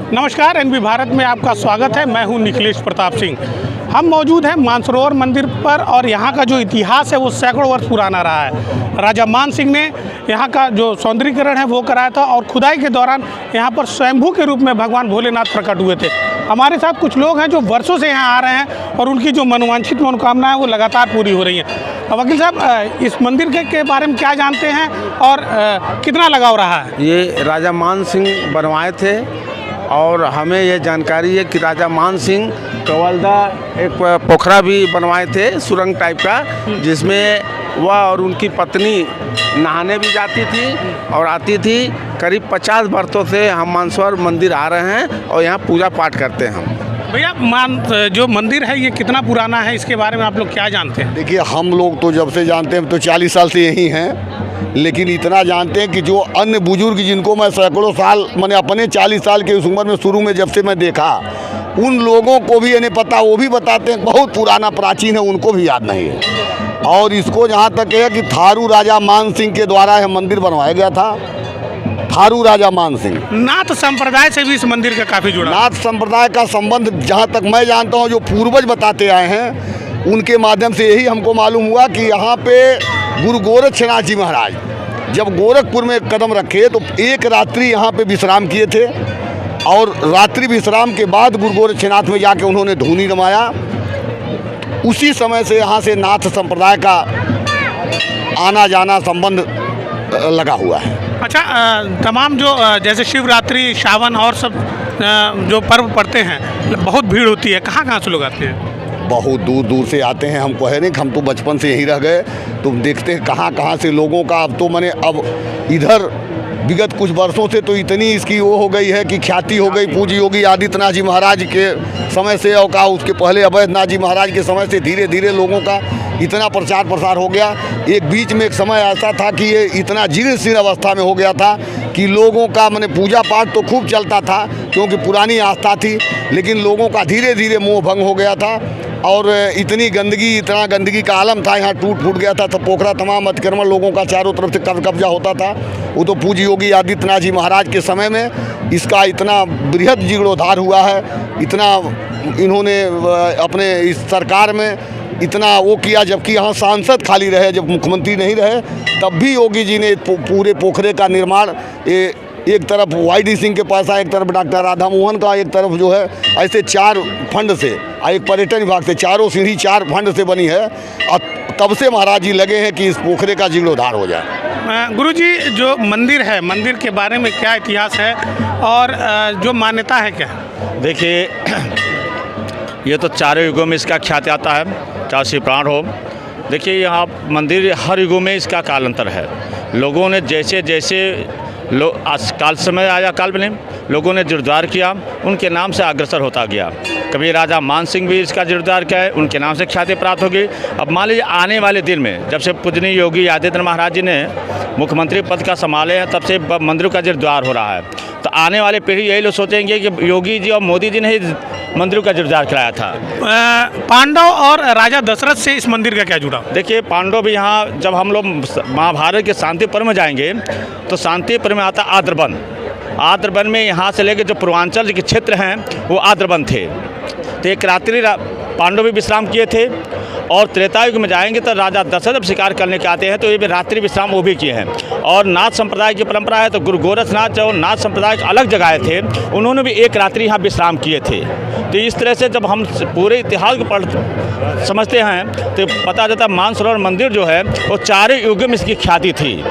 नमस्कार, एनबी भारत में आपका स्वागत है। मैं हूं निखिलेश प्रताप सिंह। हम मौजूद हैं मानसरोवर मंदिर पर और यहाँ का जो इतिहास है वो सैकड़ों वर्ष पुराना रहा है। राजा मान सिंह ने यहाँ का जो सौंदर्यीकरण है वो कराया था और खुदाई के दौरान यहाँ पर स्वयंभू के रूप में भगवान भोलेनाथ प्रकट हुए थे। हमारे साथ कुछ लोग हैं जो वर्षों से यहाँ आ रहे हैं और उनकी जो मनोवांछित मनोकामनाएं वो लगातार पूरी हो रही हैं। वकील साहब, इस मंदिर के बारे में क्या जानते हैं और कितना लगाव रहा है? ये राजा मान सिंह बनवाए थे और हमें ये जानकारी है कि राजा मान सिंह कवलदा एक पोखरा भी बनवाए थे, सुरंग टाइप का, जिसमें वह और उनकी पत्नी नहाने भी जाती थी और आती थी। करीब 50 वर्षों से हम मानसरोवर मंदिर आ रहे हैं और यहाँ पूजा पाठ करते हैं हम। भैया, जो मंदिर है ये कितना पुराना है, इसके बारे में आप लोग क्या जानते हैं? देखिए, हम लोग तो जब से जानते हैं तो 40 साल से यहीं हैं, लेकिन इतना जानते हैं कि जो अन्य बुजुर्ग जिनको मैं सैकड़ों साल मैंने अपने 40 साल के उस उम्र में शुरू में जब से मैं देखा, उन लोगों को भी नहीं पता, वो भी बताते हैं बहुत पुराना प्राचीन है, उनको भी याद नहीं है। और इसको जहाँ तक है कि थारू राजा मान सिंह के द्वारा यह मंदिर बनवाया गया था। थारू राजा मान सिंह नाथ संप्रदाय से भी इस मंदिर का काफ़ी जुड़ा। नाथ संप्रदाय का संबंध जहाँ तक मैं जानता हूँ, जो पूर्वज बताते आए हैं उनके माध्यम से यही हमको मालूम हुआ कि यहाँ पे गुरु गोरक्षनाथ जी महाराज जब गोरखपुर में कदम रखे तो एक रात्रि यहाँ पे विश्राम किए थे और रात्रि विश्राम के बाद गुरु गोरक्षनाथ में जाके उन्होंने धूनी रमाया। उसी समय से यहाँ से नाथ संप्रदाय का आना जाना संबंध लगा हुआ है। अच्छा, तमाम जो जैसे शिवरात्रि, सावन और सब जो पर्व पड़ते हैं, बहुत भीड़ होती है, कहाँ से लोग आते हैं? बहुत दूर दूर से आते हैं। हमको है नहीं, हम तो बचपन से यहीं रह गए, तुम देखते हैं कहाँ से लोगों का। अब तो मैंने अब इधर विगत कुछ वर्षों से तो इतनी इसकी वो हो गई है कि ख्याति हो गई। पूज्य योगी आदित्यनाथ जी महाराज के समय से और का उसके पहले अवैधनाथ जी महाराज के समय से धीरे धीरे लोगों का इतना प्रचार प्रसार हो गया। एक बीच में एक समय ऐसा था कि ये इतना जीर्ण शीर्ण अवस्था में हो गया था कि लोगों का मैंने पूजा पाठ तो खूब चलता था क्योंकि पुरानी आस्था थी, लेकिन लोगों का धीरे धीरे मोह भंग हो गया था और इतना गंदगी का आलम था। यहाँ टूट फूट गया था, तो पोखरा तमाम अतिक्रमण लोगों का चारों तरफ से कब्जा होता था। वो तो पूज्य योगी आदित्यनाथ जी महाराज के समय में इसका इतना बृहद जीर्णोद्धार हुआ है, इतना इन्होंने अपने इस सरकार में इतना वो किया। जबकि यहाँ सांसद खाली रहे, जब मुख्यमंत्री नहीं रहे, तब भी योगी जी ने पूरे पोखरे का निर्माण एक तरफ वाई.डी. सिंह के पास है, एक तरफ डॉक्टर राधा मोहन का, एक तरफ जो है ऐसे 4 फंड से, एक पर्यटन विभाग से, चारों सीढ़ी 4 फंड से बनी है। और तब से महाराज जी लगे हैं कि इस पोखरे का जीर्णोद्धार हो जाए। गुरुजी, जो मंदिर है, मंदिर के बारे में क्या इतिहास है और जो मान्यता है क्या? देखिए, ये तो चारों युगों में इसका ख्याति आता है, चाहे शिव पुराण हो। देखिए, यहाँ मंदिर हर युगों में इसका काल अंतर है। लोगों ने जैसे आज काल समय आया, काल में लोगों ने जीर्णोद्धार किया, उनके नाम से अग्रसर होता गया। कभी राजा मान सिंह भी इसका जीर्णोद्धार किया है, उनके नाम से ख्याति प्राप्त होगी। अब मान लीजिए आने वाले दिन में जब से पूजनीय योगी आदित्यनाथ महाराज जी ने मुख्यमंत्री पद का संभाले हैं, तब से मंदिरों का जीर्णोद्धार हो रहा है। तो आने वाले पीढ़ी यही लोग सोचेंगे कि योगी जी और मोदी जी ने ही मंदिरों का जीर्णोद्धार कराया था। पांडव और राजा दशरथ से इस मंदिर का क्या जुड़ा? देखिए, पांडव भी यहाँ, जब हम लोग महाभारत के शांति पर्व में जाएंगे तो शांति पर्व में आता आद्रवन। आद्रवन में यहाँ से लेकर जो पूर्वांचल के क्षेत्र हैं वो आद्रवन थे। तो एक रात्रि पांडव भी विश्राम किए थे और त्रेतायुग में जाएंगे तो राजा दशरथ जब शिकार करने के आते हैं तो ये भी रात्रि विश्राम वो भी किए हैं। और नाथ संप्रदाय की परंपरा है, तो गुरु गोरक्षनाथ जो नाथ संप्रदाय अलग जगह थे, उन्होंने भी एक रात्रि यहाँ विश्राम किए थे। तो इस तरह से जब हम पूरे इतिहास को समझते हैं तो पता चलता मानसरोवर मंदिर जो है वो चारों युगों में इसकी ख्याति थी।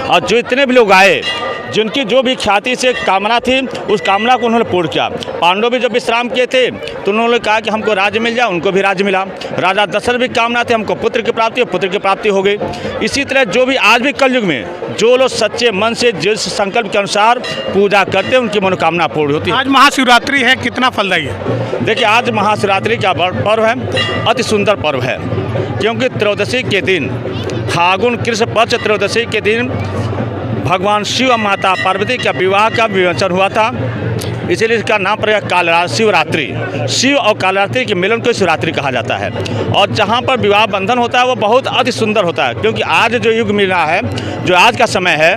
और जो इतने भी लोग आए, जिनकी जो भी ख्याति से कामना थी, उस कामना को उन्होंने पूर्ण किया। पांडव भी जब विश्राम किए थे तो उन्होंने कहा कि हमको राज्य मिल जाए, उनको भी राज्य मिला। राजा दशरथ भी कामना थी हमको पुत्र की प्राप्ति, पुत्र की प्राप्ति हो गई। इसी तरह जो भी आज भी कलयुग में जो लोग सच्चे मन से जिस संकल्प के अनुसार पूजा करते हैं, उनकी मनोकामना पूर्ण होती है। आज महाशिवरात्रि है, कितना फलदायी है? देखिए, आज महाशिवरात्रि का पर्व है, अति सुंदर पर्व है, क्योंकि त्रयोदशी के दिन, फागुन कृष्ण पक्ष त्रयोदशी के दिन भगवान शिव और माता पार्वती का विवाह का विवंचन हुआ था। इसीलिए इसका नाम पड़ेगा शिवरात्रि। शिव और कालरात्रि के मिलन को शिवरात्रि कहा जाता है। और जहाँ पर विवाह बंधन होता है वो बहुत अति सुंदर होता है, क्योंकि आज जो युग मिला है, जो आज का समय है,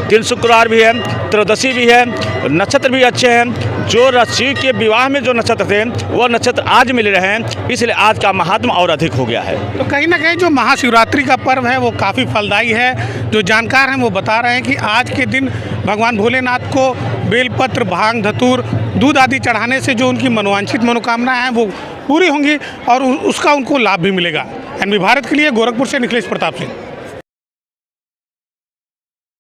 दिन शुक्रवार भी है, त्रयोदशी भी है, नक्षत्र भी अच्छे हैं। जो शिव के विवाह में जो नक्षत्र थे वो नक्षत्र आज मिल रहे हैं, इसलिए आज का महात्मा और अधिक हो गया है। तो कहीं ना कहीं जो महाशिवरात्रि का पर्व है वो काफ़ी फलदायी है। जो जानकार हैं वो बता रहे हैं कि आज के दिन भगवान भोलेनाथ को बेलपत्र, भांग, धतूर, दूध आदि चढ़ाने से जो उनकी मनोवांछित मनोकामनाएं हैं वो पूरी होंगी और उसका उनको लाभ भी मिलेगा। एनबी भारत के लिए गोरखपुर से निखिलेश प्रताप सिंह।